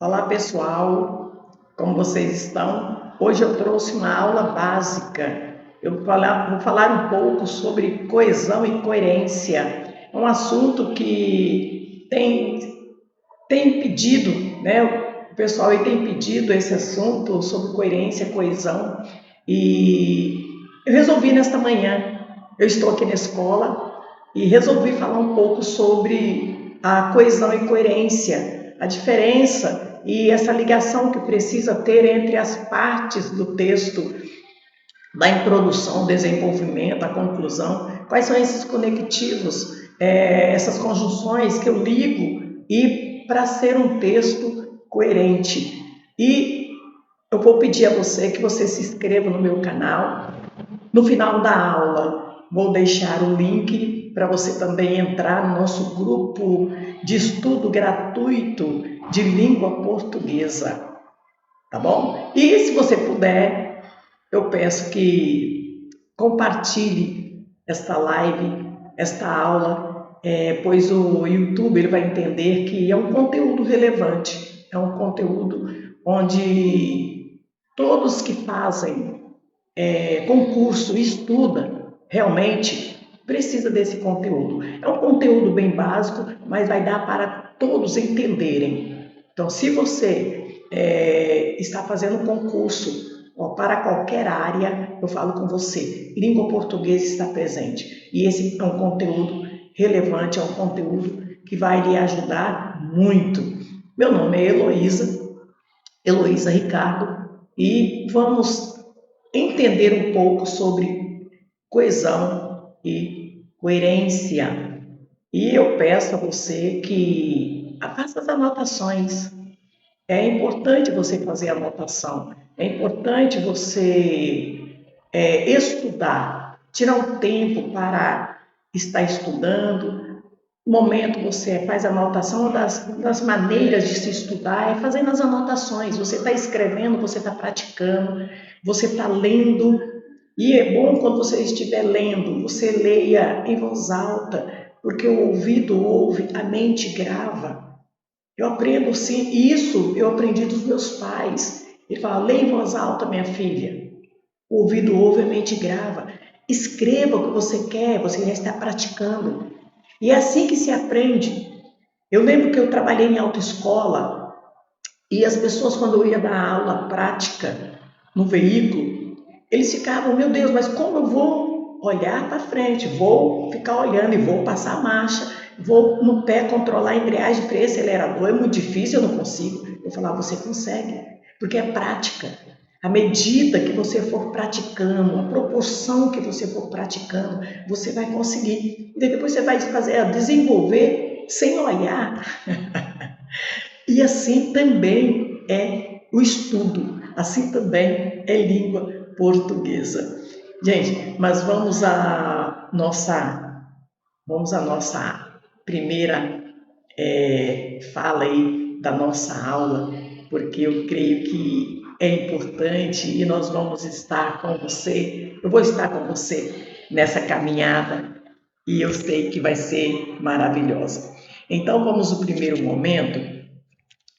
Olá pessoal, como vocês estão? Hoje eu trouxe uma aula básica. Eu vou falar um pouco sobre coesão e coerência. É um assunto que tem pedido, né? O pessoal aí tem pedido esse assunto sobre coerência, coesão, e eu resolvi nesta manhã. Eu estou aqui na escola e resolvi falar um pouco sobre a coesão e coerência, a diferença e essa ligação que precisa ter entre as partes do texto, da introdução, desenvolvimento, a conclusão. Quais são esses conectivos, essas conjunções que eu ligo e para ser um texto coerente. E eu vou pedir a você que você se inscreva no meu canal. No final da aula, vou deixar o link para você também entrar no nosso grupo de estudo gratuito de língua portuguesa, tá bom? E se você puder, eu peço que compartilhe esta live, esta aula, pois o YouTube ele vai entender que é um conteúdo relevante, é um conteúdo onde todos que fazem concurso estuda realmente precisa desse conteúdo. É um conteúdo bem básico, mas vai dar para todos entenderem. Então, se você está fazendo concurso para qualquer área, eu falo com você, língua portuguesa está presente. E esse é um conteúdo relevante, é um conteúdo que vai lhe ajudar muito. Meu nome é Heloísa Ricardo, e vamos entender um pouco sobre coesão e coerência. E eu peço a você que faça as anotações. É importante você fazer anotação. É importante você estudar, tirar um tempo para estar estudando. No momento você faz anotação, uma das maneiras de se estudar é fazendo as anotações. Você está escrevendo, você está praticando, você está lendo. E é bom quando você estiver lendo, você leia em voz alta, porque o ouvido ouve, a mente grava. Eu aprendo sim, isso eu aprendi dos meus pais. Ele fala, leia em voz alta, minha filha. O ouvido ouve, a mente grava. Escreva o que você quer, você já está praticando. E é assim que se aprende. Eu lembro que eu trabalhei em autoescola e as pessoas, quando eu ia dar aula prática no veículo, eles ficavam, meu Deus, mas como eu vou olhar para frente? Vou ficar olhando e vou passar a marcha, vou no pé controlar a embreagem, freio, acelerador, é muito difícil, eu não consigo. Eu falava, você consegue, porque é prática. À medida que você for praticando, a proporção que você for praticando, você vai conseguir. E depois você vai fazer, desenvolver sem olhar. E assim também é o estudo, assim também é língua portuguesa. Gente, mas vamos à nossa primeira fala aí da nossa aula, porque eu creio que é importante e nós vamos estar com você, eu vou estar com você nessa caminhada e eu sei que vai ser maravilhosa. Então vamos ao primeiro momento.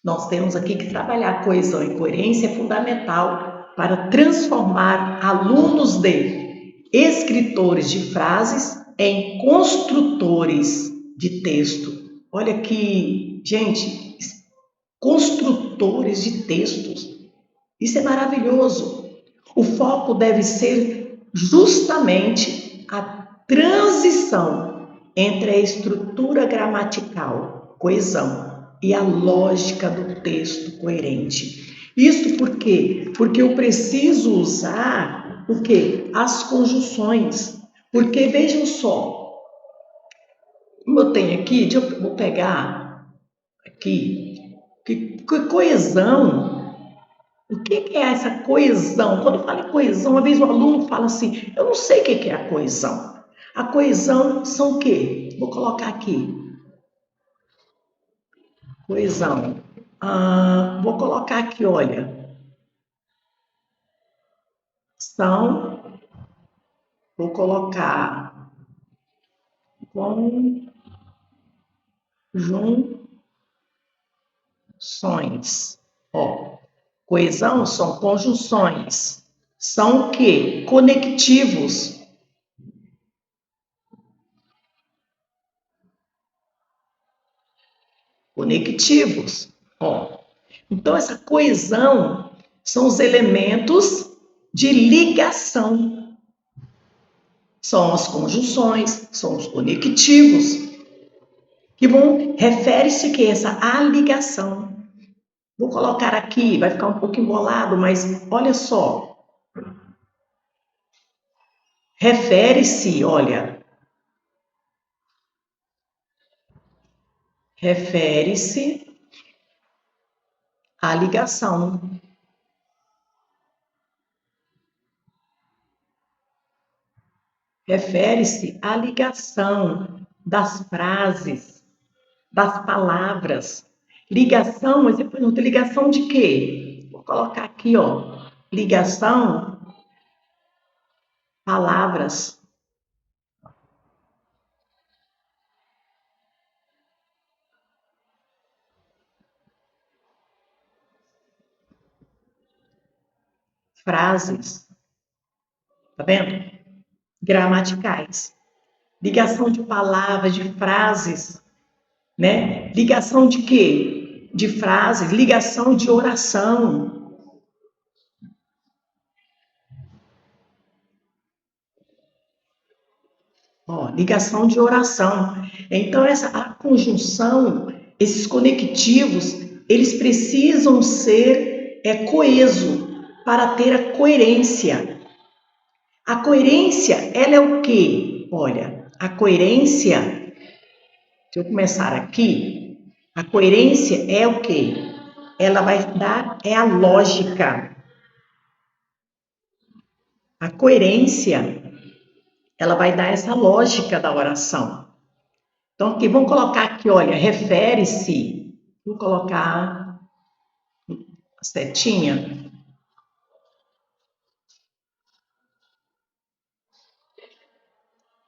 Nós temos aqui que trabalhar coesão e coerência é fundamental para transformar alunos de escritores de frases em construtores de texto. Olha que, gente, construtores de textos. Isso é maravilhoso. O foco deve ser justamente a transição entre a estrutura gramatical, coesão, e a lógica do texto coerente. Isso por quê? Porque eu preciso usar o quê? As conjunções. Porque vejam só, como eu tenho aqui, eu vou pegar aqui, que coesão. O que é essa coesão? Quando eu falo em coesão, uma vez o aluno fala assim, eu não sei o que é a coesão. A coesão são o quê? Vou colocar aqui, coesão. Vou colocar aqui, olha, são, vou colocar conjunções conjunções. Ó, coesão são conjunções. São o quê? Conectivos. Conectivos. Ó, então, essa coesão são os elementos de ligação. São as conjunções, são os conectivos, que vão, refere-se que essa a ligação. Vou colocar aqui, vai ficar um pouco embolado, mas olha só. Refere-se, olha, refere-se à ligação. Refere-se à ligação das frases, das palavras. Ligação, mas você pergunta, ligação de quê? Vou colocar aqui, ó. Ligação, palavras. Frases. Tá vendo? Gramaticais. Ligação de palavras, de frases, né? Ligação de quê? De frases, ligação de oração. Ó, ligação de oração. Então, a conjunção, esses conectivos, eles precisam ser coeso para ter a coerência. A coerência, ela é o quê? Olha, a coerência, se eu começar aqui, a coerência é o quê? Ela vai dar, é a lógica. A coerência, ela vai dar essa lógica da oração. Então, aqui, vamos colocar aqui, olha, refere-se, vou colocar a setinha.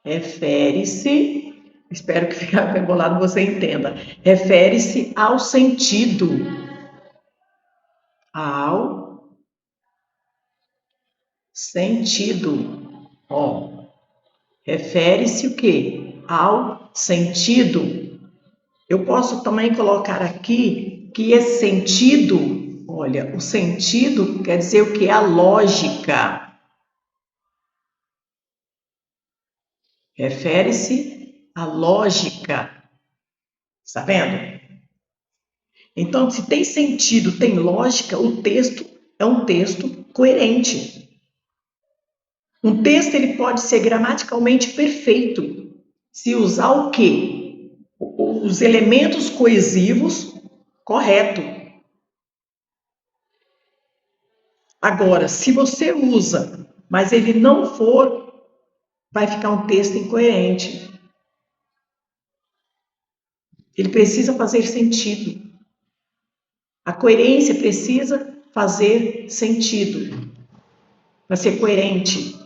Refere-se, espero que fique bem bolado você entenda, refere-se ao sentido. Ao sentido. Ó, refere-se o quê? Ao sentido. Eu posso também colocar aqui que esse sentido, olha, o sentido quer dizer o quê? A lógica. Refere-se à lógica. Está vendo? Então, se tem sentido, tem lógica, o texto é um texto coerente. Um texto ele pode ser gramaticalmente perfeito se usar o quê? Os elementos coesivos correto. Agora, se você usa, mas ele não for, vai ficar um texto incoerente. Ele precisa fazer sentido. A coerência precisa fazer sentido para ser coerente.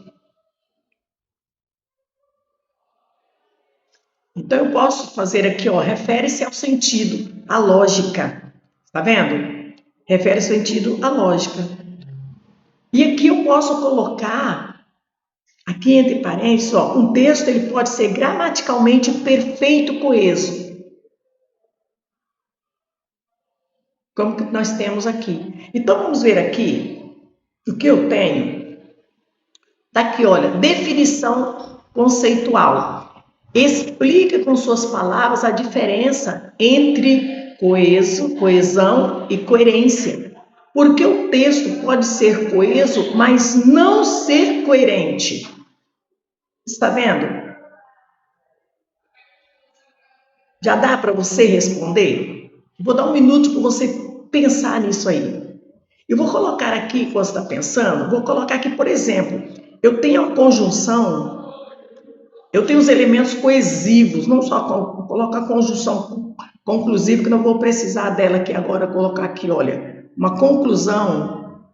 Então, eu posso fazer aqui, ó, refere-se ao sentido, à lógica. Tá vendo? Refere-se ao sentido, à lógica. E aqui eu posso colocar, aqui entre parênteses, ó, um texto ele pode ser gramaticalmente perfeito, coeso. Como que nós temos aqui. Então, vamos ver aqui o que eu tenho. Tá aqui, olha, definição conceitual. Explica com suas palavras a diferença entre coesão e coerência. Porque o texto pode ser coeso, mas não ser coerente. Está vendo? Já dá para você responder? Vou dar um minuto para você pensar nisso aí. Eu vou colocar aqui, enquanto você está pensando, vou colocar aqui, por exemplo, eu tenho a conjunção, eu tenho os elementos coesivos, não só colocar a conjunção conclusiva, que não vou precisar dela aqui agora, colocar aqui, olha, uma conclusão,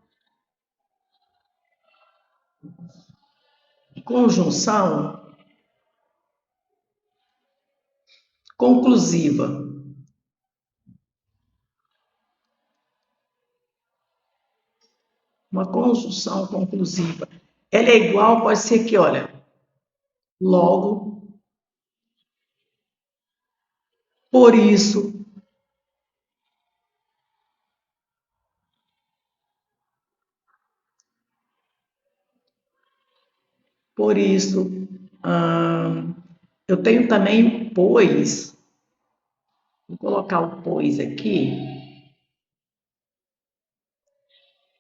conjunção conclusiva. uma conjunção conclusiva. Ela é igual, pode ser que, olha, logo, por isso, por isso. hum, eu tenho também o pois. Vou colocar o pois aqui.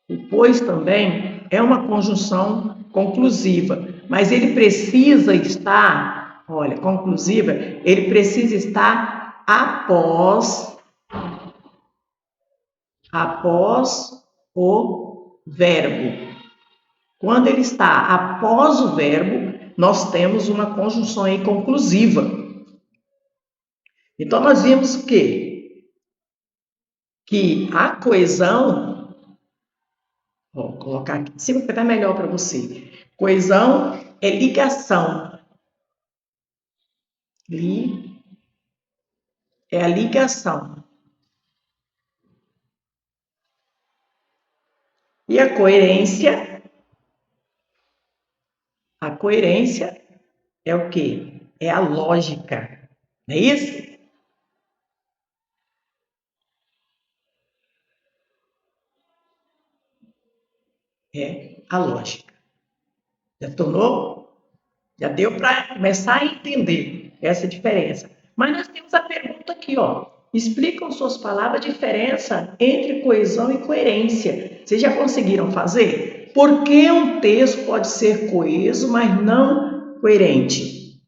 O pois também é uma conjunção conclusiva, mas ele precisa estar, olha, conclusiva, ele precisa estar após o verbo. Quando ele está após o verbo, nós temos uma conjunção aí conclusiva. Então, nós vimos o quê? Que a coesão, vou colocar aqui em cima para ficar melhor para você. Coesão é ligação. É a ligação. E a coerência é o quê? É a lógica. Não é isso? É a lógica. Já tornou? Já deu para começar a entender essa diferença. Mas nós temos a pergunta aqui, ó. Explicam suas palavras a diferença entre coesão e coerência. Vocês já conseguiram fazer? Por que um texto pode ser coeso, mas não coerente?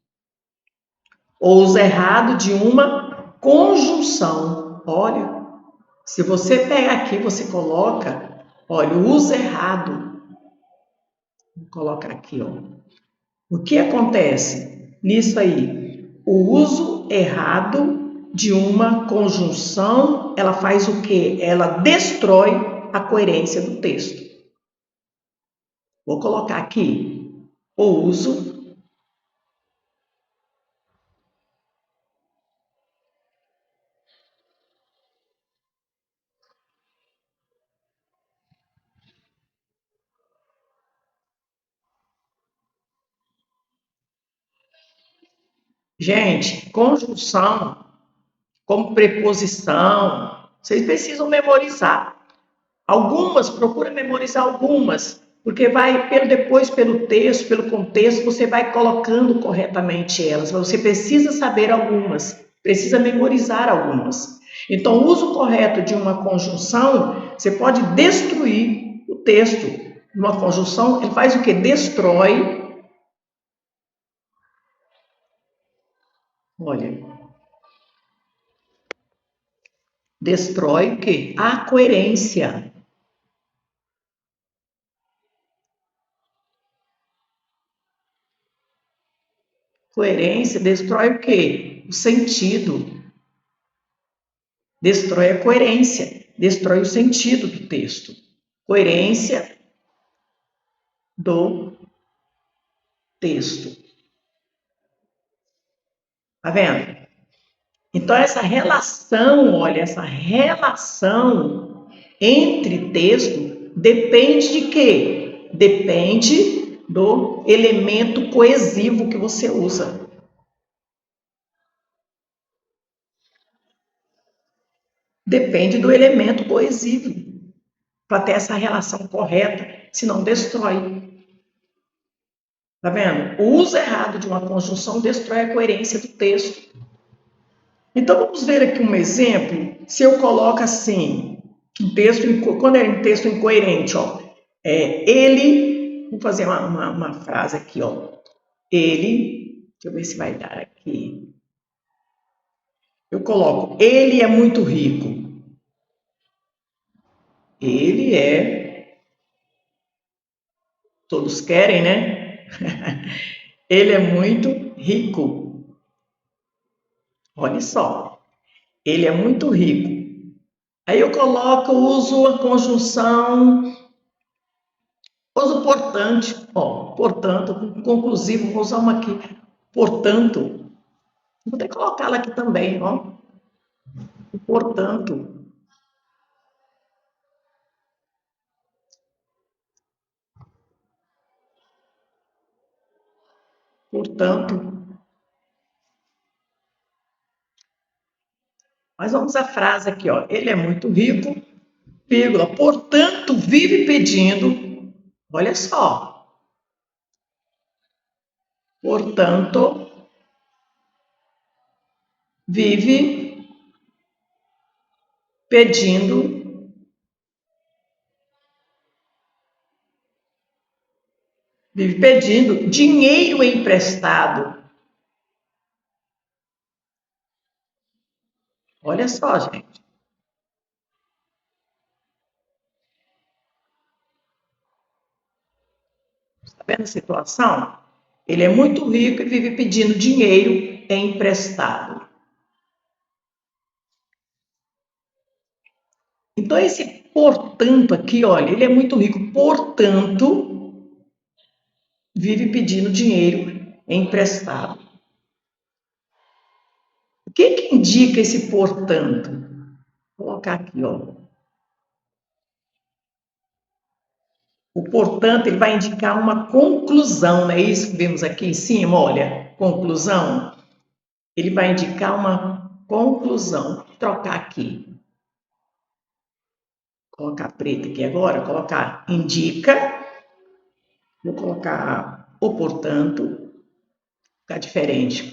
Ou uso errado de uma conjunção. Olha, se você pegar aqui, você coloca, olha, o uso errado. Vou colocar aqui, ó. O que acontece nisso aí? O uso errado de uma conjunção, ela faz o quê? Ela destrói a coerência do texto. Vou colocar aqui o uso. Gente, conjunção como preposição, vocês precisam memorizar. Algumas, procura memorizar algumas, porque vai depois pelo texto, pelo contexto, você vai colocando corretamente elas. Mas você precisa saber algumas, precisa memorizar algumas. Então, o uso correto de uma conjunção, você pode destruir o texto. Uma conjunção, ele faz o que? Destrói. Olha, destrói o que? A coerência. Coerência destrói o quê? O sentido. Destrói a coerência, destrói o sentido do texto. Coerência do texto. Tá vendo? Então, essa relação, olha, essa relação entre texto depende de quê? Depende do elemento coesivo que você usa. Depende do elemento coesivo para ter essa relação correta, senão destrói. Tá vendo? O uso errado de uma conjunção destrói a coerência do texto. Então, vamos ver aqui um exemplo. Se eu coloco assim, um texto, quando é um texto incoerente, ó, vou fazer uma frase aqui, ó. Deixa eu ver se vai dar aqui. Eu coloco, ele é muito rico. Ele é, todos querem, né? Ele é muito rico. Olha só, ele é muito rico. Aí eu coloco, uso a conjunção, uso portante, ó, portanto, conclusivo, vou usar uma aqui, portanto, vou até colocá-la aqui também, ó, portanto, portanto. Mas vamos à frase aqui, ó. Ele é muito rico, vírgula, portanto, vive pedindo. Olha só. Portanto, vive pedindo dinheiro emprestado. Olha só, gente. Está vendo a situação? Ele é muito rico e vive pedindo dinheiro emprestado. Então, esse portanto aqui, olha, ele é muito rico, portanto, vive pedindo dinheiro emprestado. O que indica esse portanto? Vou colocar aqui, ó. O portanto, ele vai indicar uma conclusão, não é isso que vemos aqui em cima? Olha, conclusão. Ele vai indicar uma conclusão. Vou trocar aqui. Vou colocar preto aqui agora, colocar indica. Vou colocar o portanto. Ficar diferente.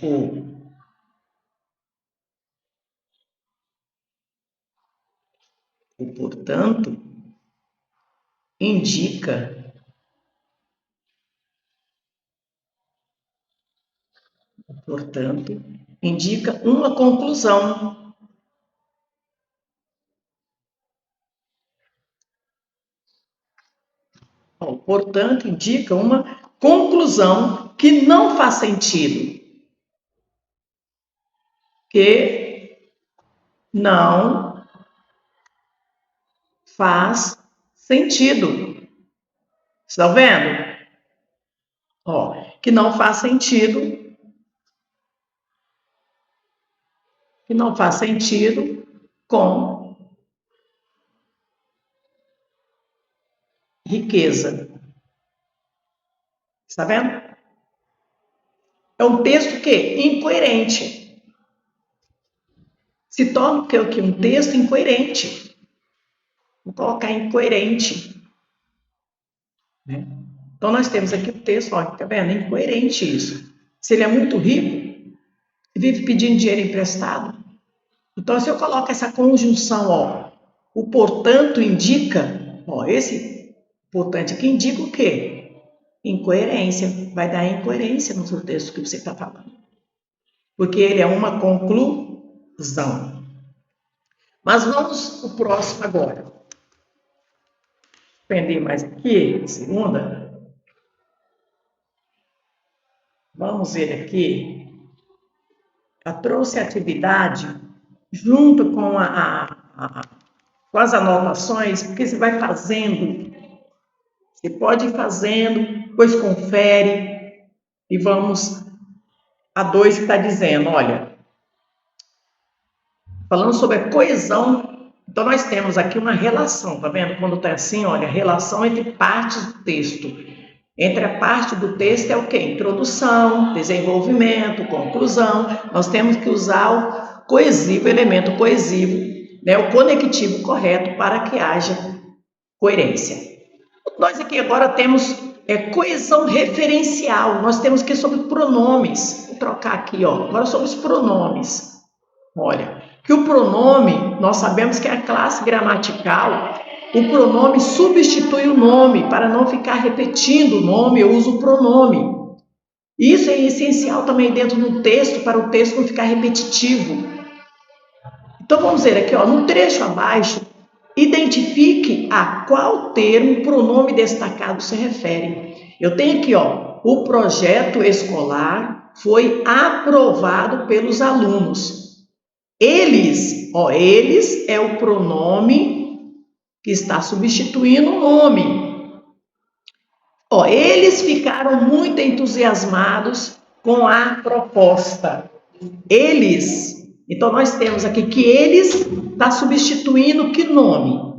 O portanto indica uma conclusão. Portanto, indica uma conclusão que não faz sentido. Que não faz sentido. Estão vendo? Ó, que não faz sentido. Que não faz sentido com riqueza. Está vendo? É um texto que incoerente. Se torna o que? Um texto incoerente. Vou colocar incoerente. Né? Então, nós temos aqui o texto, ó, tá vendo? Incoerente isso. Se ele é muito rico, vive pedindo dinheiro emprestado. Então, se eu coloco essa conjunção, ó, o portanto indica, ó, esse portanto aqui indica o quê? Incoerência. Vai dar incoerência no seu texto que você está falando. Porque ele é uma conclusão. Mas vamos o próximo agora. Aprender mais aqui, segunda. Vamos ver aqui. Eu trouxe a atividade junto com com as anotações, porque você vai fazendo. Você pode ir fazendo, depois confere. E vamos a 2 que está dizendo, olha, falando sobre a coesão. Então, nós temos aqui uma relação, tá vendo? Quando está assim, olha, relação entre partes do texto. Entre a parte do texto é o quê? Introdução, desenvolvimento, conclusão. Nós temos que usar o coesivo, elemento coesivo, né? O conectivo correto para que haja coerência. Nós aqui agora temos coesão referencial. Nós temos que sobre pronomes. Vou trocar aqui, ó. Agora sobre os pronomes. Olha, que o pronome, nós sabemos que é a classe gramatical. O pronome substitui o nome. Para não ficar repetindo o nome, eu uso o pronome. Isso é essencial também dentro do texto, para o texto não ficar repetitivo. Então, vamos ver aqui, ó, no trecho abaixo, identifique a qual termo pronome destacado se refere. Eu tenho aqui, ó, o projeto escolar foi aprovado pelos alunos. Eles, ó, eles é o pronome que está substituindo o nome. Ó, eles ficaram muito entusiasmados com a proposta. Eles, então nós temos aqui que eles está substituindo que nome?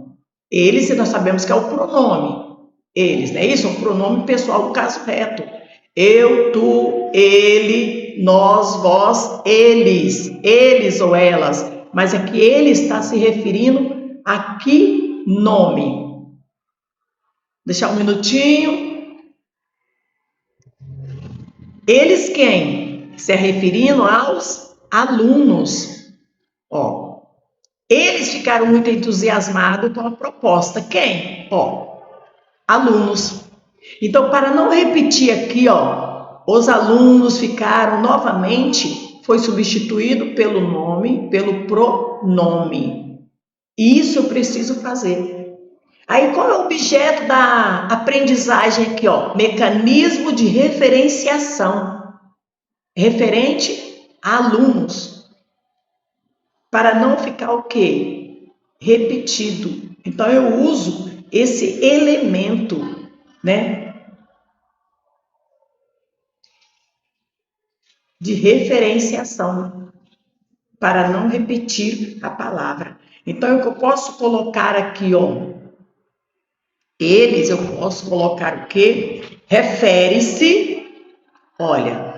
Eles, nós sabemos que é o pronome. Eles, não é isso? Um pronome pessoal do caso reto. Eu, tu, ele, nós, vós, eles ou elas. Mas aqui ele está se referindo a que nome? Deixar um minutinho. Eles quem? Se referindo aos alunos. Ó, eles ficaram muito entusiasmados com a proposta. Quem? Ó, alunos. Então, para não repetir aqui, ó, os alunos ficaram novamente, foi substituído pelo nome, pelo pronome. Isso eu preciso fazer. Aí, qual é o objeto da aprendizagem aqui, ó? Mecanismo de referenciação, referente a alunos, para não ficar o quê? Repetido. Então, eu uso esse elemento, né, de referenciação, para não repetir a palavra. Então, eu posso colocar aqui, ó, eles, eu posso colocar o quê? Refere-se, olha,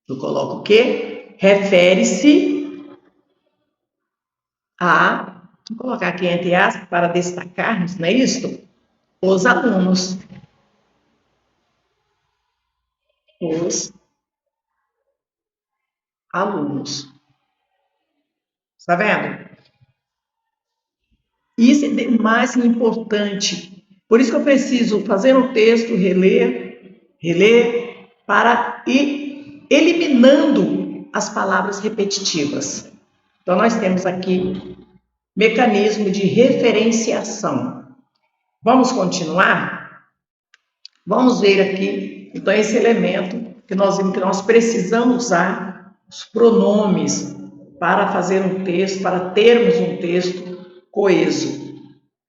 eu coloco o quê? Refere-se a, vou colocar aqui entre aspas para destacarmos, não é isso? Os alunos. Os alunos. Está vendo? Isso é o mais importante. Por isso que eu preciso fazer um texto, reler, para ir eliminando as palavras repetitivas. Então, nós temos aqui mecanismo de referenciação. Vamos continuar? Vamos ver aqui, então, esse elemento que nós precisamos usar, os pronomes, para fazer um texto, para termos um texto coeso.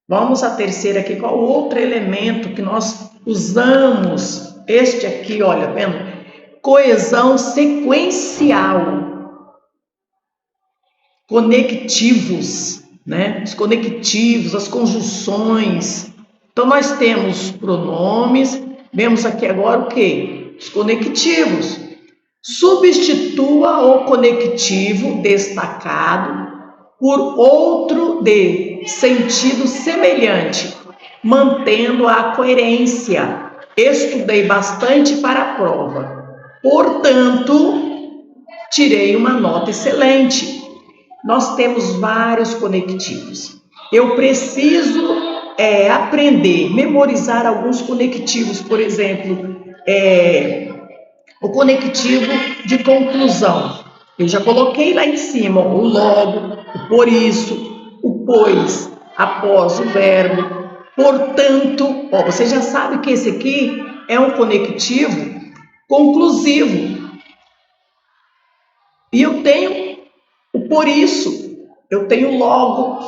Vamos à terceira aqui, qual o outro elemento que nós usamos? Este aqui, olha, vendo? Coesão sequencial. Conectivos, né? Os conectivos, as conjunções. Então, nós temos pronomes, vemos aqui agora o quê? Os conectivos. Substitua o conectivo destacado por outro de sentido semelhante, mantendo a coerência. Estudei bastante para a prova, portanto, tirei uma nota excelente. Nós temos vários conectivos. Eu preciso aprender, memorizar alguns conectivos, por exemplo, o conectivo de conclusão. Eu já coloquei lá em cima o logo, o por isso, o pois, após o verbo, portanto. Ó, você já sabe que esse aqui é um conectivo conclusivo. E eu tenho o por isso, eu tenho logo.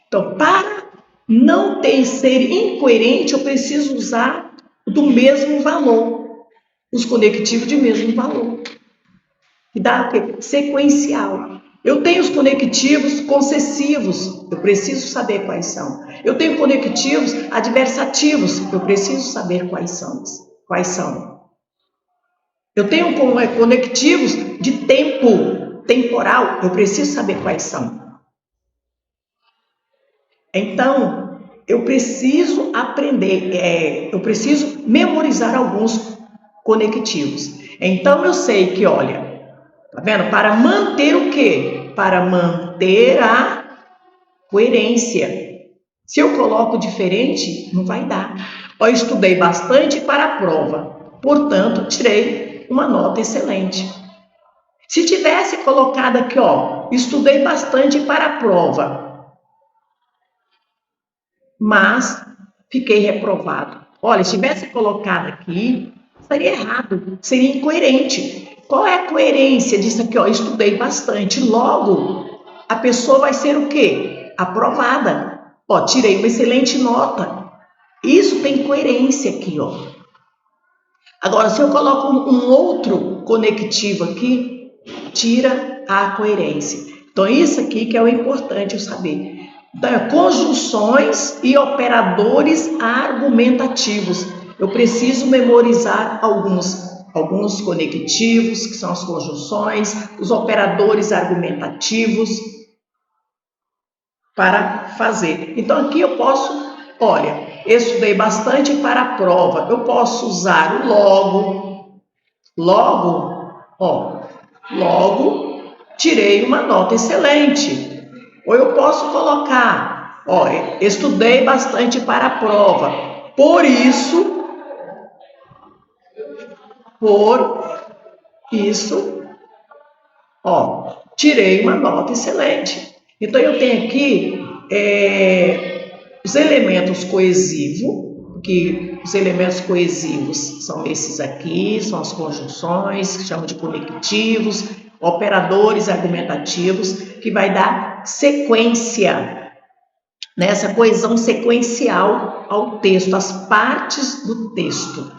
Então, para não ser incoerente, eu preciso usar do mesmo valor. Os conectivos de mesmo valor. Que dá o quê? Sequencial. Eu tenho os conectivos concessivos, eu preciso saber quais são. Eu tenho conectivos adversativos, eu preciso saber quais são. Eu tenho conectivos de tempo, temporal, eu preciso saber quais são. Então, eu preciso aprender, eu preciso memorizar alguns conectivos. Então, eu sei que, olha, tá vendo? Para manter o quê? Para manter a coerência. Se eu coloco diferente, não vai dar. Eu estudei bastante para a prova, portanto, tirei uma nota excelente. Se tivesse colocado aqui, ó, estudei bastante para a prova, mas fiquei reprovado. Olha, se tivesse colocado aqui, estaria errado, seria incoerente. Qual é a coerência disso aqui? Ó, estudei bastante. Logo, a pessoa vai ser o quê? Aprovada. Ó, tirei uma excelente nota. Isso tem coerência aqui, ó. Agora, se eu coloco um outro conectivo aqui, tira a coerência. Então, isso aqui que é o importante eu saber. conjunções e operadores argumentativos. Eu preciso memorizar alguns conectivos, que são as conjunções, os operadores argumentativos, para fazer. Então, aqui eu posso, olha, estudei bastante para a prova. Eu posso usar o logo, tirei uma nota excelente. Ou eu posso colocar, estudei bastante para a prova. Por isso, tirei uma nota excelente. Então, eu tenho aqui os elementos coesivos, que os elementos coesivos são esses aqui, são as conjunções, que chamam de conectivos, operadores argumentativos, que vai dar sequência, nessa coesão sequencial ao texto, as partes do texto.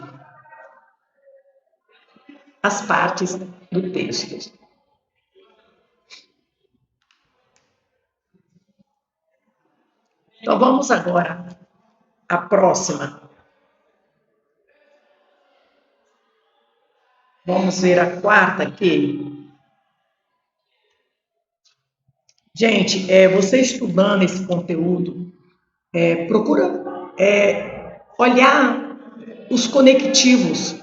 As partes do texto. Então, vamos agora à próxima. Vamos ver a quarta aqui. Gente, você estudando esse conteúdo, procura olhar os conectivos.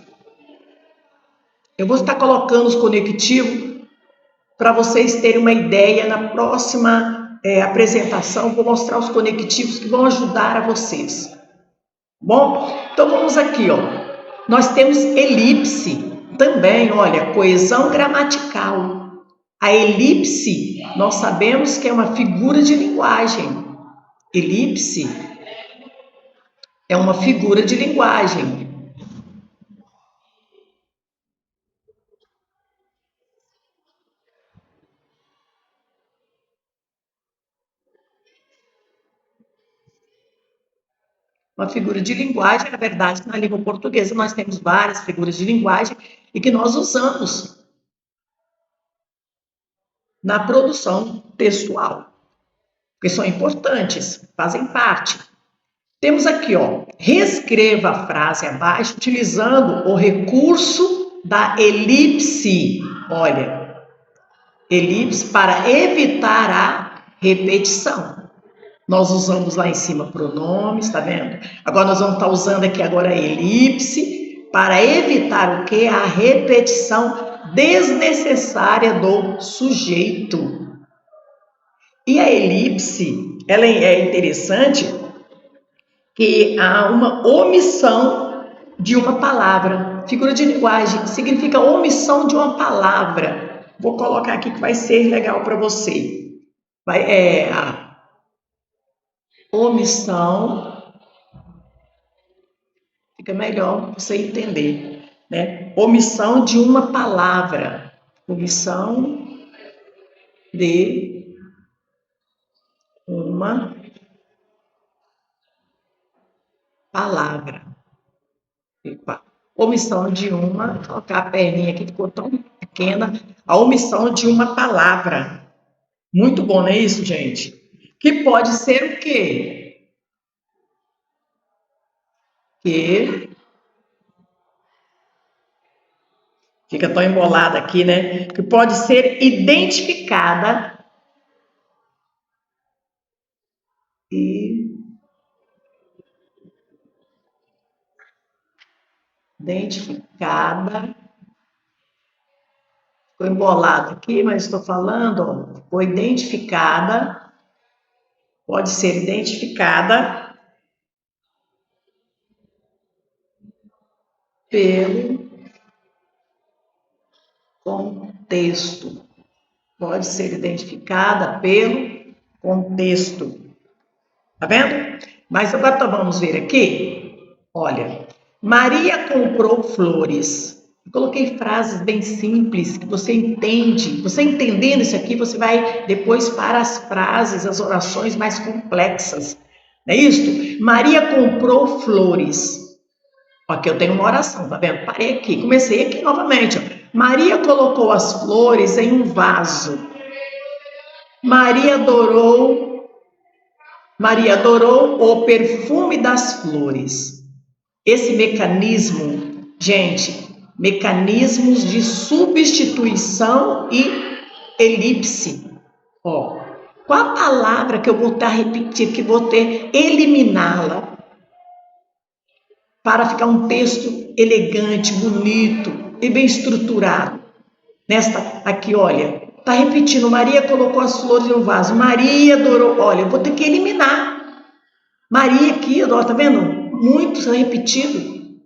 Eu vou estar colocando os conectivos para vocês terem uma ideia. Na próxima apresentação, vou mostrar os conectivos que vão ajudar a vocês. Bom, então vamos aqui, Nós temos elipse também, olha, coesão gramatical. A elipse, nós sabemos que é uma figura de linguagem. Elipse é uma figura de linguagem. Uma figura de linguagem, na verdade, na língua portuguesa nós temos várias figuras de linguagem e que nós usamos na produção textual, porque são importantes, fazem parte. Temos aqui, reescreva a frase abaixo utilizando o recurso da elipse. Olha, elipse para evitar a repetição. Nós usamos lá em cima pronomes, tá vendo? Agora nós vamos estar usando aqui agora a elipse para evitar o quê? A repetição desnecessária do sujeito. E a elipse, ela é interessante que há uma omissão de uma palavra. Figura de linguagem significa omissão de uma palavra. Vou colocar aqui que vai ser legal para você. A omissão, fica melhor você entender, né? Omissão de uma palavra. Omissão de uma palavra. Epa. Omissão de uma, vou colocar a perninha aqui, ficou tão pequena. A omissão de uma palavra. Muito bom, não é isso, gente? Que pode ser o quê? Que fica tão embolada aqui, né? Que pode ser identificada ficou embolado aqui, mas estou falando, ficou identificada, pode ser identificada pelo contexto. Pode ser identificada pelo contexto. Tá vendo? Mas agora vamos ver aqui. Olha, Maria comprou flores. Eu coloquei frases bem simples que você entende. Você entendendo isso aqui, você vai depois para as frases, as orações mais complexas. Não é isso? Maria comprou flores. Aqui eu tenho uma oração, tá vendo? Parei aqui, comecei aqui novamente. Maria colocou as flores em um vaso. Maria adorou Maria adorou o perfume das flores. Esse mecanismo, gente, mecanismos de substituição e elipse. Ó, qual a palavra que eu vou estar repetindo, que vou ter eliminá-la para ficar um texto elegante, bonito e bem estruturado? Nesta aqui, olha, tá repetindo. Maria colocou as flores no vaso. Maria adorou. Olha, eu vou ter que eliminar. Maria aqui, ó, tá vendo? Muito repetido.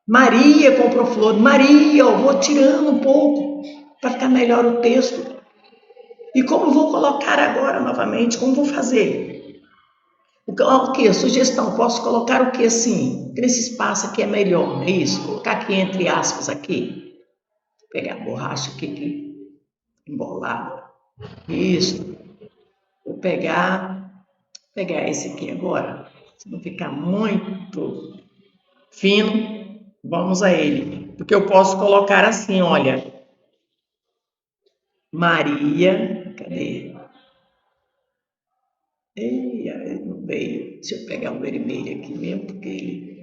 Maria comprou flor. Maria, ó, vou tirando um pouco para ficar melhor o texto. E como vou colocar agora novamente? Como vou fazer? O que? Sugestão, posso colocar o que assim? Nesse espaço aqui é melhor, não é isso? Vou colocar aqui entre aspas aqui. Vou pegar a borracha aqui embolada. Isso. Vou pegar esse aqui agora. Se não ficar muito fino, vamos a ele. Porque eu posso colocar assim, olha. Maria, cadê? Ei, não veio. Deixa eu pegar o vermelho aqui mesmo, porque ele...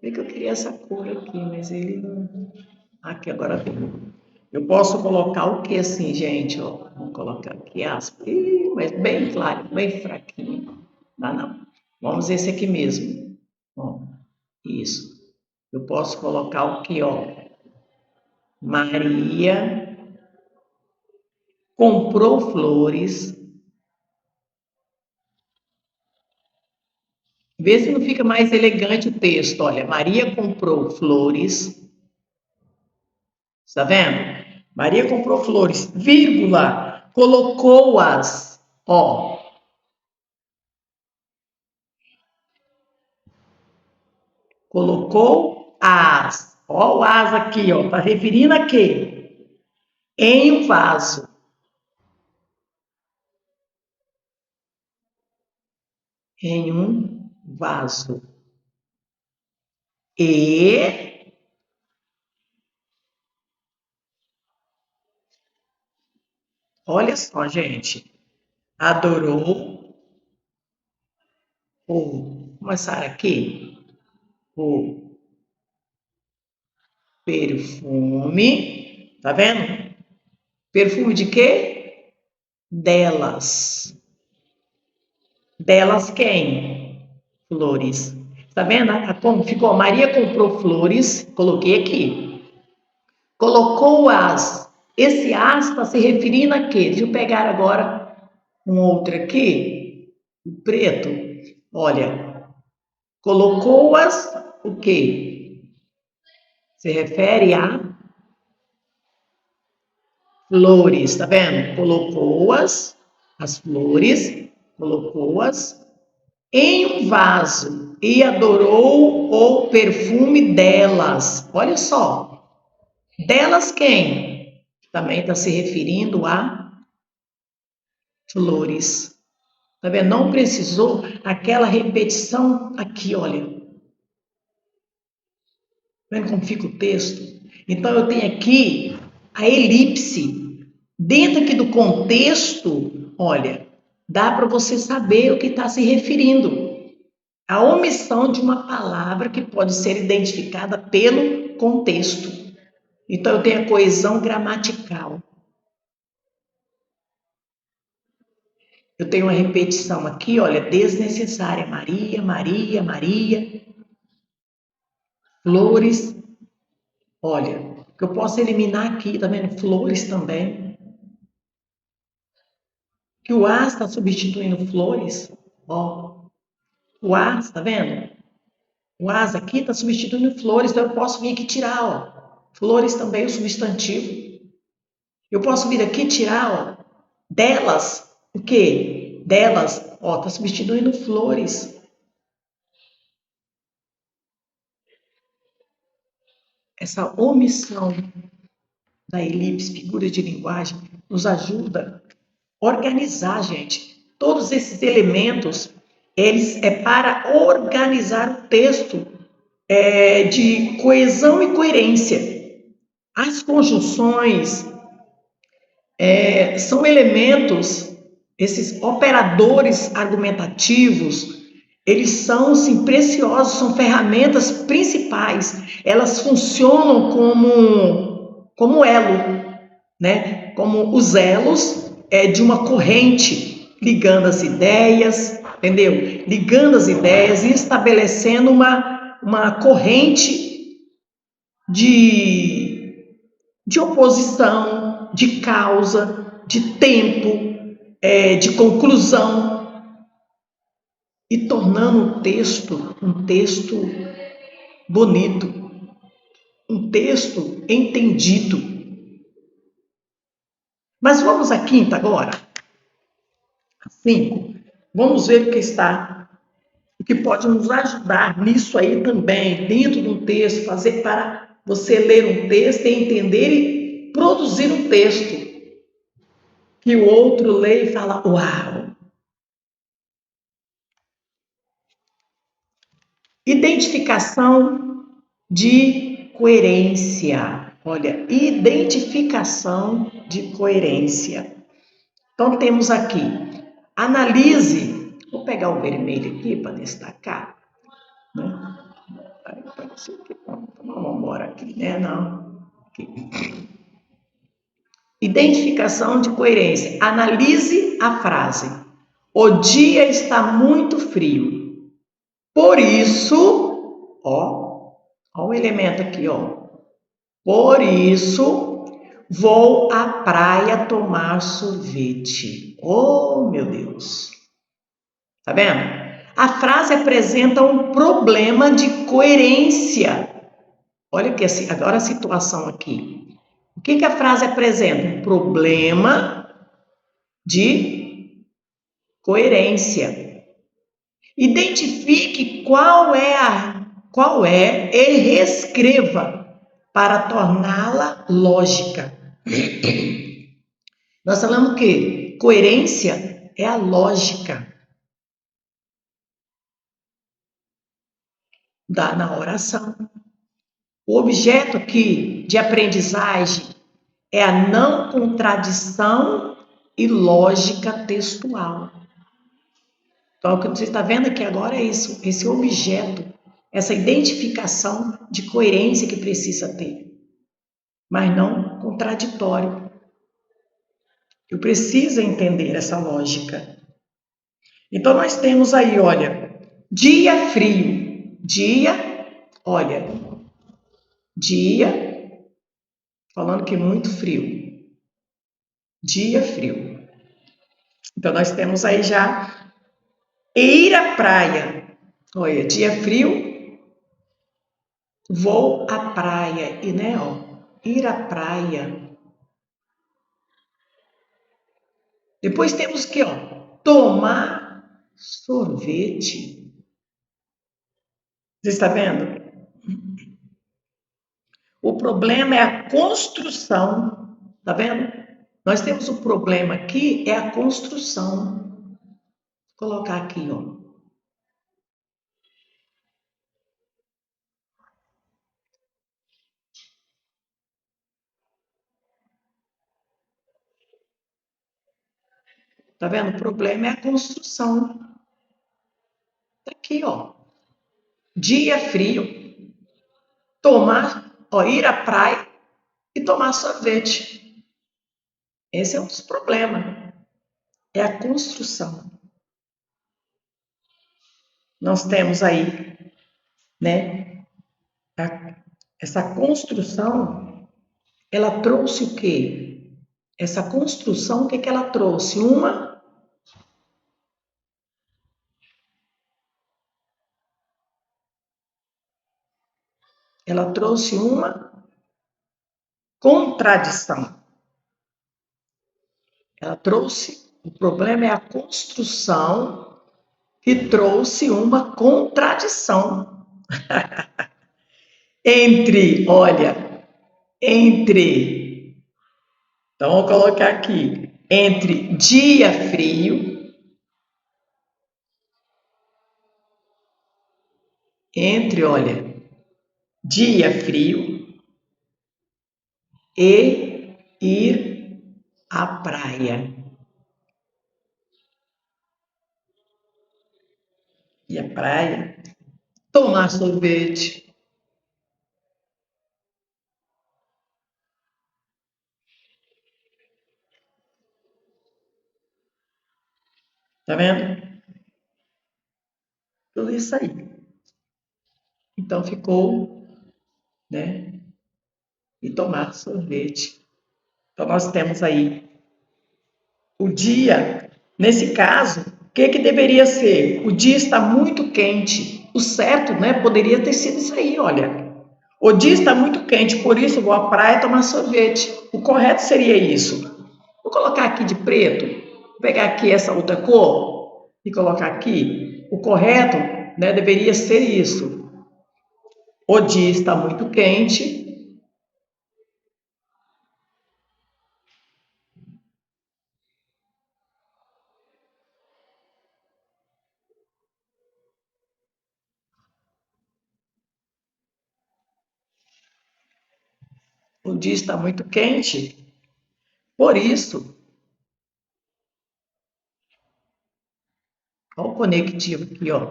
Bem que eu queria essa cor aqui, mas ele não... Aqui, agora veio. Eu posso colocar o que assim, gente? Ó, vamos colocar aqui aspas. Mas bem claro, bem fraquinho. Não. Vamos esse aqui mesmo. Ó, isso. Eu posso colocar o que, ó? Maria comprou flores. Vê se não fica mais elegante o texto. Olha, Maria comprou flores. Está vendo? Maria comprou flores, vírgula, colocou-as, ó. Colocou as, ó o as aqui, ó, tá referindo a quê? Em um vaso. Em um vaso. E olha só, gente. Adorou o, começar aqui, o perfume, tá vendo? Perfume de quê? Delas. Delas quem? Flores. Tá vendo? Como ficou? Maria comprou flores, coloquei aqui. Colocou as. Esse as está se referindo a quê? Deixa eu pegar agora um outro aqui, o preto. Olha, colocou-as o quê? Se refere a flores, tá vendo? Colocou-as, as flores, colocou-as em um vaso e adorou o perfume delas. Olha só, delas quem? Também está se referindo a flores. Tá vendo? Não precisou aquela repetição aqui, olha. Tá vendo como fica o texto? Então eu tenho aqui a elipse. Dentro aqui do contexto, olha, dá para você saber o que está se referindo. A omissão de uma palavra que pode ser identificada pelo contexto. Então, eu tenho a coesão gramatical. Eu tenho uma repetição aqui, olha, desnecessária. Maria, Maria, Maria. Flores. Olha, que eu posso eliminar aqui, tá vendo? Flores também. Que o as está substituindo flores. Ó, o as, tá vendo? O as aqui está substituindo flores, então eu posso vir aqui tirar, ó. Flores também, o substantivo. Eu posso vir aqui tirar, ó, delas, o quê? Delas, ó, está substituindo flores. Essa omissão da elipse, figura de linguagem, nos ajuda a organizar, gente. Todos esses elementos, eles é para organizar o texto de coesão e coerência. As conjunções são elementos esses operadores argumentativos, eles são, sim, preciosos, são ferramentas principais. Elas funcionam como elo, né? Como os elos de uma corrente, ligando as ideias, entendeu? Ligando as ideias e estabelecendo uma corrente de oposição, de causa, de tempo, de conclusão, e tornando o texto um texto bonito, um texto entendido. Mas vamos à quinta agora. 5. Vamos ver o que pode nos ajudar nisso aí também, dentro de um texto, fazer para você ler um texto e entender e produzir um texto que o outro lê e fala, uau! Identificação de coerência. Olha, identificação de coerência. Então, temos aqui, analise, vou pegar o vermelho aqui para destacar, né? Vamos embora aqui, né? Não. Aqui. Identificação de coerência. Analise a frase. O dia está muito frio. Por isso, ó o elemento aqui, ó. Por isso, vou à praia tomar sorvete. Oh, meu Deus. Tá vendo? A frase apresenta um problema de coerência. Olha aqui, agora a situação aqui. O que a frase apresenta? Um problema de coerência. Identifique qual é e reescreva para torná-la lógica. Nós falamos que coerência é a lógica na oração. O objeto aqui de aprendizagem é a não contradição e lógica textual. Então, o que você está vendo aqui agora é isso, esse objeto, essa identificação de coerência que precisa ter, mas não contraditório. Eu preciso entender essa lógica. Então, nós temos aí, olha, dia frio, dia, falando que muito frio, dia frio. Então, nós temos aí já ir à praia, olha, dia frio, vou à praia, e né, ó, ir à praia. Depois temos que, ó, tomar sorvete. Você está vendo? O problema é a construção, tá vendo? Nós temos o problema aqui, é a construção. Vou colocar aqui, ó. Tá vendo? O problema é a construção. Tá aqui, ó. Dia frio, ir à praia e tomar sorvete. Esse é um dos problemas. É a construção. Nós temos aí, né? Essa construção, ela trouxe o quê? Essa construção, o que ela trouxe? Ela trouxe uma contradição. O problema é a construção que trouxe uma contradição. Então vou colocar aqui, entre dia frio, dia frio e ir à praia. ir à praia, tomar sorvete. Tá vendo? Tudo isso aí. Então ficou, né? E tomar sorvete. Então nós temos aí o dia, nesse caso, o que que deveria ser? O dia está muito quente. O certo, né, poderia ter sido isso aí, olha. O dia está muito quente, por isso vou à praia tomar sorvete. O correto seria isso. Vou colocar aqui de preto, vou pegar aqui essa outra cor e colocar aqui. O correto, né, deveria ser isso. O dia está muito quente. O dia está muito quente. Por isso, olha o conectivo aqui, ó.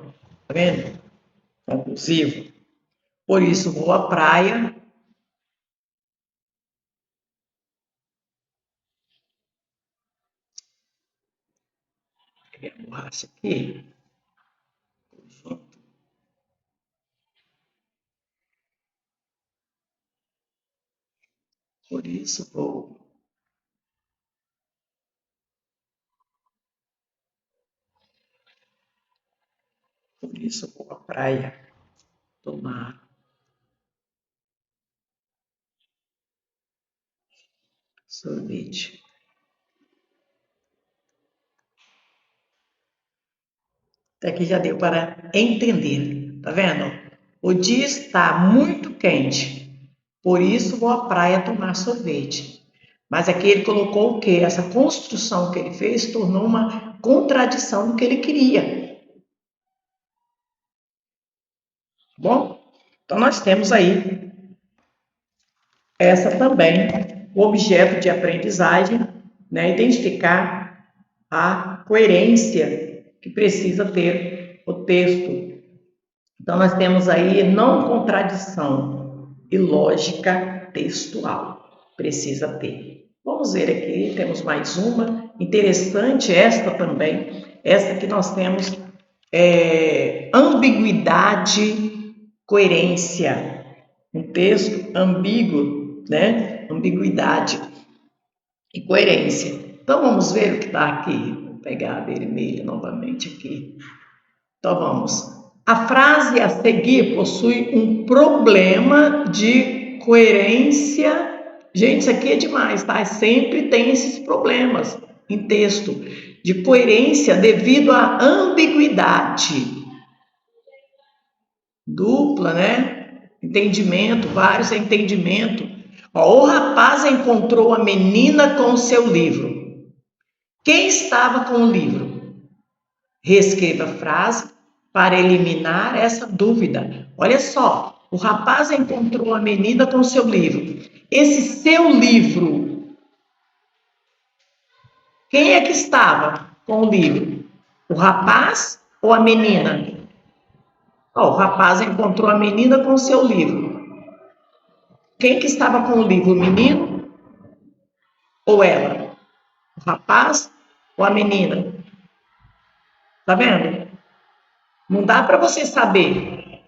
Tá vendo? Conclusivo. Por isso, vou à praia. Peguei a borracha aqui. Por isso, vou à praia tomar sorvete. Até aqui já deu para entender, tá vendo? O dia está muito quente, por isso vou à praia tomar sorvete. Mas aqui ele colocou o quê? Essa construção que ele fez tornou uma contradição do que ele queria. Tá bom? Então nós temos aí essa também, o objeto de aprendizagem, né? Identificar a coerência que precisa ter o texto. Então, nós temos aí não contradição e lógica textual. Precisa ter. Vamos ver aqui, temos mais uma. Interessante esta também. Esta que nós temos ambiguidade, coerência. Um texto ambíguo, né? Ambiguidade e coerência. Então, vamos ver o que está aqui. Vou pegar a vermelha novamente aqui. Então vamos. A frase a seguir possui um problema de coerência. Gente, isso aqui é demais, tá? Sempre tem esses problemas em texto de coerência devido à ambiguidade dupla, né? Entendimento, vários entendimentos. O rapaz encontrou a menina com o seu livro. Quem estava com o livro? Reescreva a frase para eliminar essa dúvida. Olha só, o rapaz encontrou a menina com seu livro. Esse seu livro, quem é que estava com o livro? O rapaz ou a menina? O rapaz encontrou a menina com seu livro. Quem que estava com o livro? O menino ou ela? O rapaz ou a menina? Tá vendo? Não dá para você saber.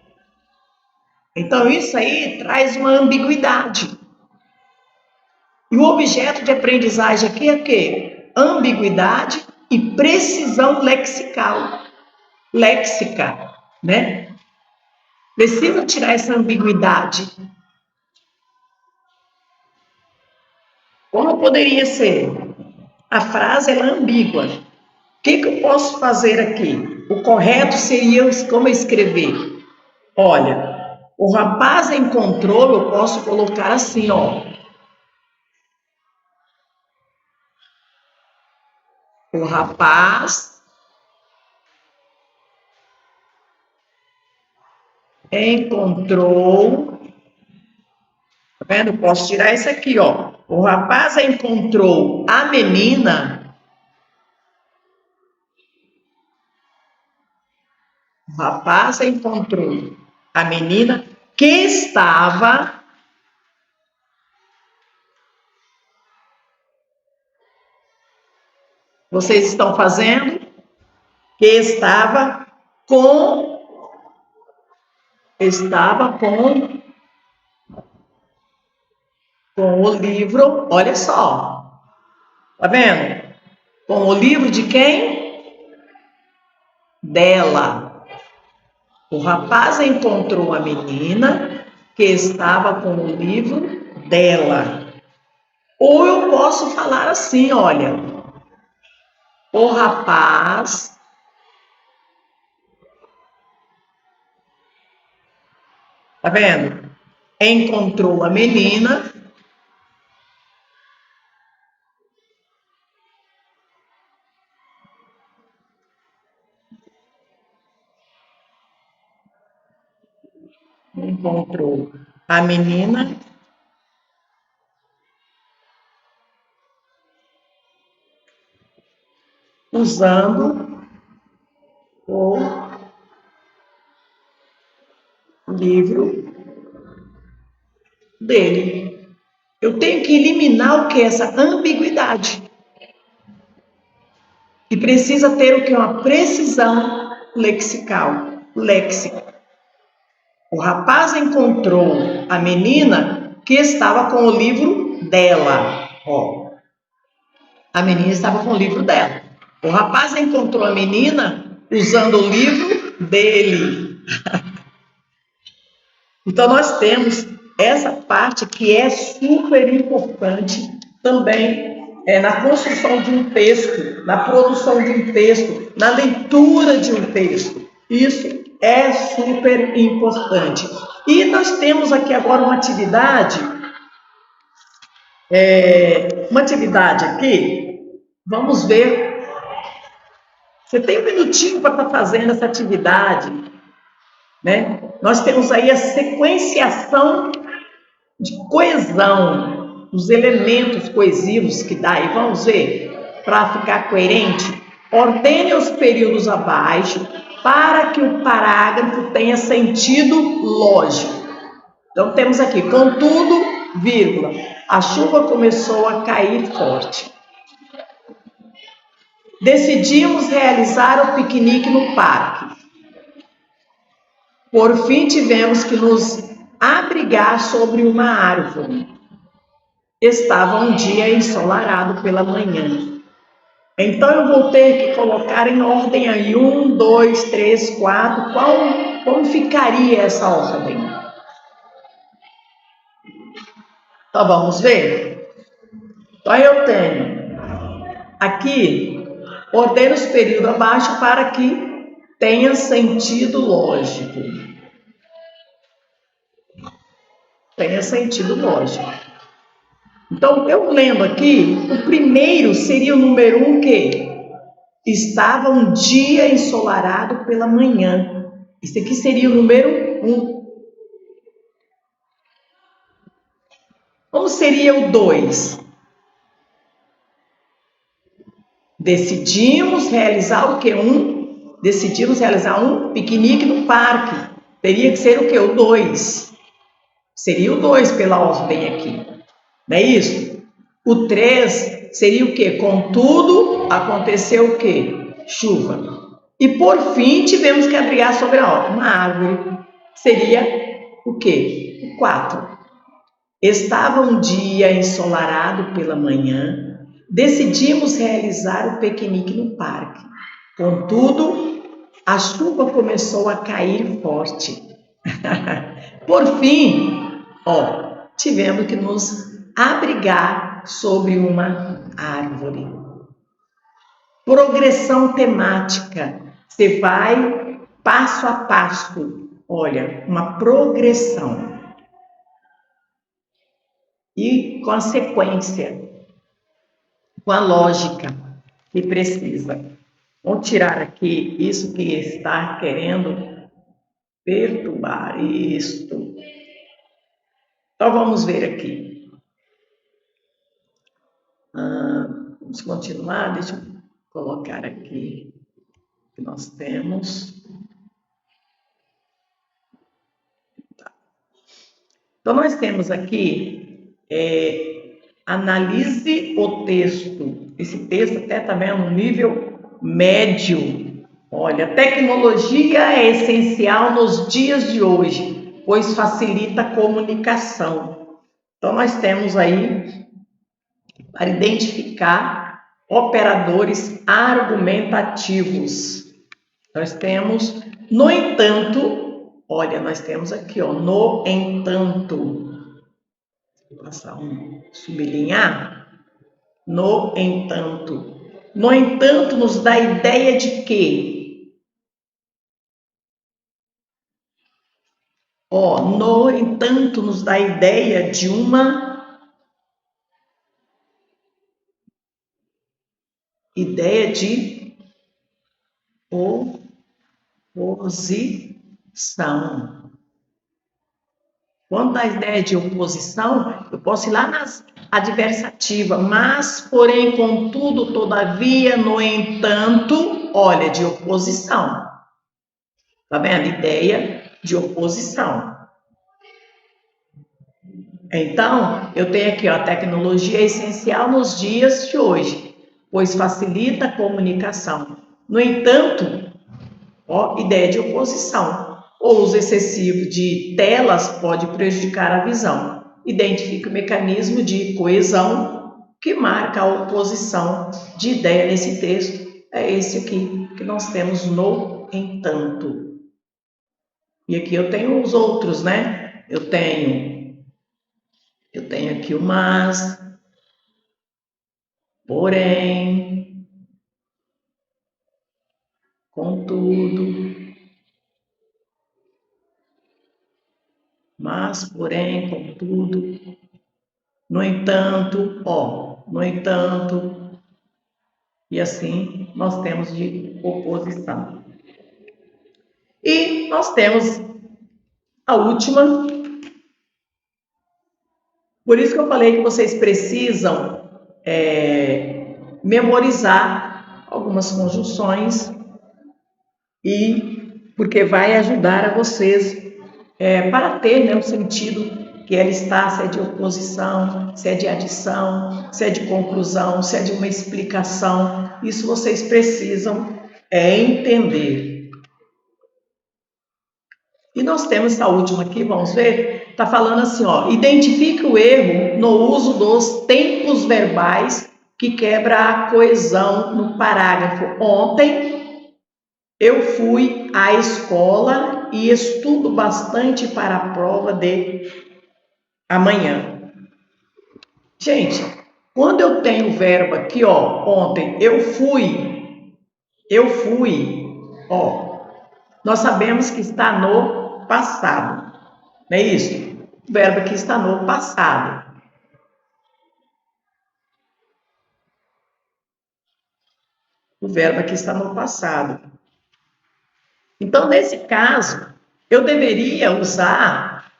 Então, isso aí traz uma ambiguidade. E o objeto de aprendizagem aqui é o quê? Ambiguidade e precisão lexical. Léxica, né? Precisa tirar essa ambiguidade. Como poderia ser? A frase é ambígua. O que eu posso fazer aqui? O correto seria como escrever. Olha, o rapaz encontrou, eu posso colocar assim, ó. O rapaz encontrou. Tá vendo? Posso tirar isso aqui, ó. O rapaz encontrou a menina O rapaz encontrou a menina que estava. Vocês estão fazendo? Que estava com o livro, olha só, tá vendo? Com o livro de quem? Dela. O rapaz encontrou a menina que estava com o livro dela. Ou eu posso falar assim, olha, o rapaz tá vendo? Encontrou a menina encontrou a menina usando o livro dele. Eu tenho que eliminar o que? Essa ambiguidade. E precisa ter o que? Uma precisão lexical, léxica. O rapaz encontrou a menina que estava com o livro dela. Ó, a menina estava com o livro dela. O rapaz encontrou a menina usando o livro dele. Então, nós temos essa parte que é super importante também na construção de um texto, na produção de um texto, na leitura de um texto. Isso é super importante. E nós temos aqui agora uma atividade aqui. Vamos ver. Você tem um minutinho para estar fazendo essa atividade, né? Nós temos aí a sequenciação de coesão, os elementos coesivos que dá, e vamos ver, para ficar coerente, ordene os períodos abaixo para que o parágrafo tenha sentido lógico. Então, temos aqui, contudo, vírgula, a chuva começou a cair forte. Decidimos realizar o piquenique no parque. Por fim, tivemos que nos abrigar sobre uma árvore. Estava um dia ensolarado pela manhã. Então, eu vou ter que colocar em ordem aí 1, 2, 3, 4. Como ficaria essa ordem? Então, vamos ver? Então, eu tenho aqui, ordeno os períodos abaixo para que tenha sentido lógico. Tenha sentido lógico. Então, eu lendo aqui, o primeiro seria o número 1, que estava um dia ensolarado pela manhã. Esse aqui seria o número 1. Como seria o 2? Decidimos realizar o quê? Decidimos realizar um piquenique no parque. Teria que ser o quê? O 2. Seria o 2 pela ordem aqui. Não é isso? O 3 seria o quê? Contudo, aconteceu o quê? Chuva. E por fim, tivemos que abrigar sobre uma árvore. Seria o quê? O 4. Estava um dia ensolarado pela manhã, decidimos realizar o piquenique no parque. Contudo, a chuva começou a cair forte. Por fim, tivemos que nos abrigar sobre uma árvore. Progressão temática. Você vai passo a passo. Olha, uma progressão. E com a sequência, com a lógica que precisa. Vamos tirar aqui isso que está querendo perturbar isto. Então, vamos ver aqui. Vamos continuar. Deixa eu colocar aqui o que nós temos. Então, nós temos aqui, analise o texto. Esse texto até também é no nível médio. Olha, tecnologia é essencial nos dias de hoje, pois facilita a comunicação. Então, nós temos aí, para identificar operadores argumentativos. Nós temos, no entanto, olha, nós temos aqui, ó, no entanto. Vou passar um sublinhar. No entanto. No entanto, nos dá ideia de quê? Ó, no entanto, nos dá ideia de uma ideia de oposição. Quando dá ideia de oposição, eu posso ir lá nas adversativas, mas, porém, contudo, todavia, no entanto, olha, de oposição. Tá vendo? Ideia de oposição. Então, eu tenho aqui, ó, a tecnologia é essencial nos dias de hoje, pois facilita a comunicação. No entanto, ó, ideia de oposição. O uso excessivo de telas pode prejudicar a visão. Identifique o mecanismo de coesão que marca a oposição de ideia nesse texto. É esse aqui que nós temos, no entanto. E aqui eu tenho os outros, né? Eu tenho aqui o mas, porém, contudo, mas, porém, contudo, no entanto, ó, no entanto, e assim nós temos de oposição. E nós temos a última. Por isso que eu falei que vocês precisam memorizar algumas conjunções, e porque vai ajudar a vocês para ter, né, o sentido que ela está, se é de oposição, se é de adição, se é de conclusão, se é de uma explicação. Isso vocês precisam entender. E nós temos essa última aqui, vamos ver? Está falando assim, ó, identifique o erro no uso dos tempos verbais que quebra a coesão no parágrafo. Ontem eu fui à escola e estudo bastante para a prova de amanhã. Gente, quando eu tenho o verbo aqui, ó, ontem eu fui, ó, nós sabemos que está no passado, não é isso? O verbo aqui está no passado. O verbo aqui está no passado. Então, nesse caso, eu deveria usar,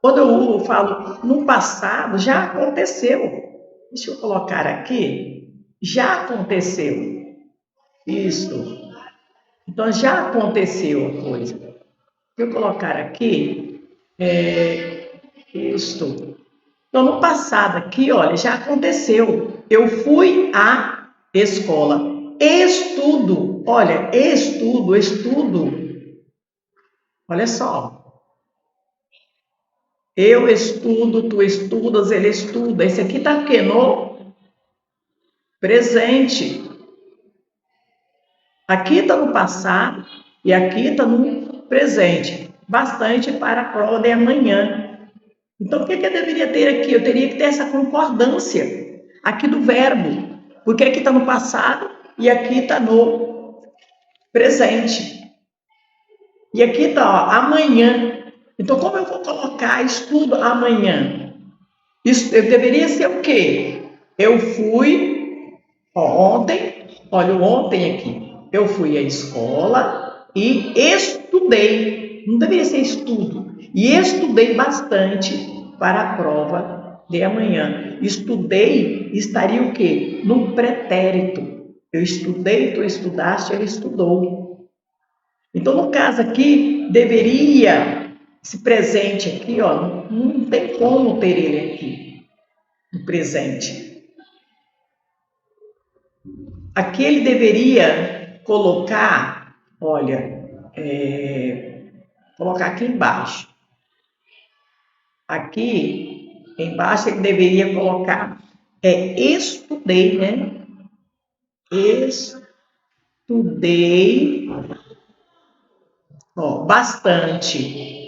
quando eu falo no passado, já aconteceu. Deixa eu colocar aqui, já aconteceu. Isso. Então, já aconteceu a coisa. Deixa eu colocar aqui, isto. Então, no passado aqui, olha, já aconteceu. Eu fui à escola. Estudo. Olha, estudo. Olha só. Eu estudo, tu estudas, ele estuda. Esse aqui está o quê? No presente. Aqui está no passado e aqui está no presente. Bastante para a prova de amanhã. Então, o que eu deveria ter aqui? Eu teria que ter essa concordância aqui do verbo. Porque aqui está no passado e aqui está no presente. E aqui está, ó, amanhã. Então, como eu vou colocar estudo amanhã? Isso deveria ser o quê? Eu fui, ó, ontem, olha o ontem aqui. Eu fui à escola e estudei. Não deveria ser estudo. E estudei bastante para a prova de amanhã. Estudei estaria o quê? No pretérito. Eu estudei, tu estudaste, ele estudou. Então, no caso aqui, deveria Esse presente aqui, ó, não tem como ter ele aqui, no presente. Aqui ele deveria colocar, olha, colocar aqui embaixo. Aqui embaixo ele deveria colocar, estudei, né? Estudei, ó, bastante.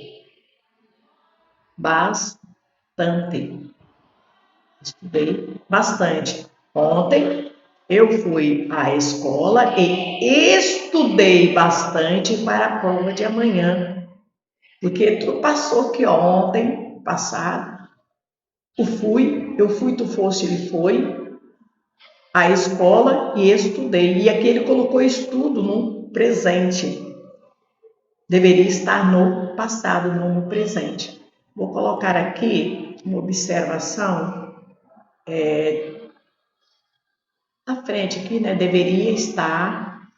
Estudei bastante. Ontem eu fui à escola e estudei bastante para a prova de amanhã. Porque tu passou aqui ontem, passado, eu fui, tu foste, ele foi à escola e estudei. E aqui ele colocou estudo no presente. Deveria estar no passado, não no presente. Vou colocar aqui uma observação à frente aqui, né? Deveria estar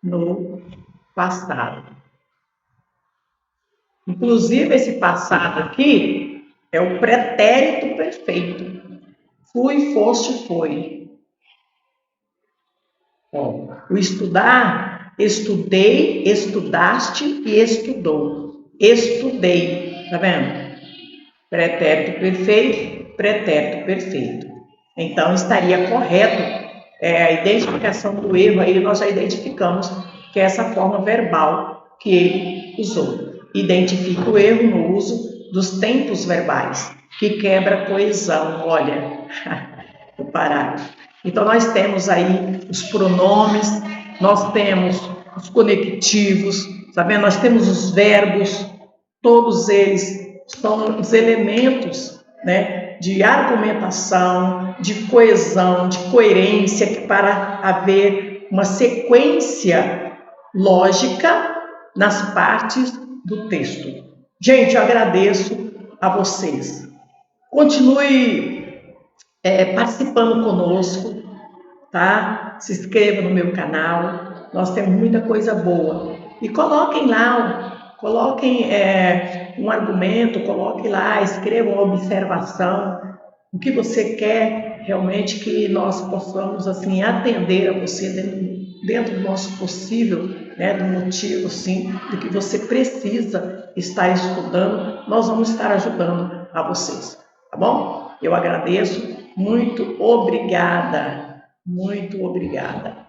no passado. Inclusive, esse passado aqui é o pretérito perfeito. Fui, foste, foi. Ó, o estudar, estudei, estudaste e estudou. Estudei, tá vendo? Pretérito perfeito, pretérito perfeito. Então, estaria correto a identificação do erro, aí nós já identificamos que é essa forma verbal que ele usou. Identifica o erro no uso dos tempos verbais, que quebra a coesão, olha, o parágrafo. Então, nós temos aí os pronomes, nós temos os conectivos, sabe? Nós temos os verbos, todos eles são os elementos, né, de argumentação, de coesão, de coerência, que para haver uma sequência lógica nas partes do texto. Gente, eu agradeço a vocês. Continue participando conosco, tá? Se inscreva no meu canal, nós temos muita coisa boa. E coloquem lá, um argumento, coloque lá, escreva uma observação, o que você quer realmente que nós possamos assim atender a você dentro do nosso possível, né, do motivo assim, do que você precisa estar estudando, nós vamos estar ajudando a vocês, tá bom? Eu agradeço, muito obrigada. Muito obrigada.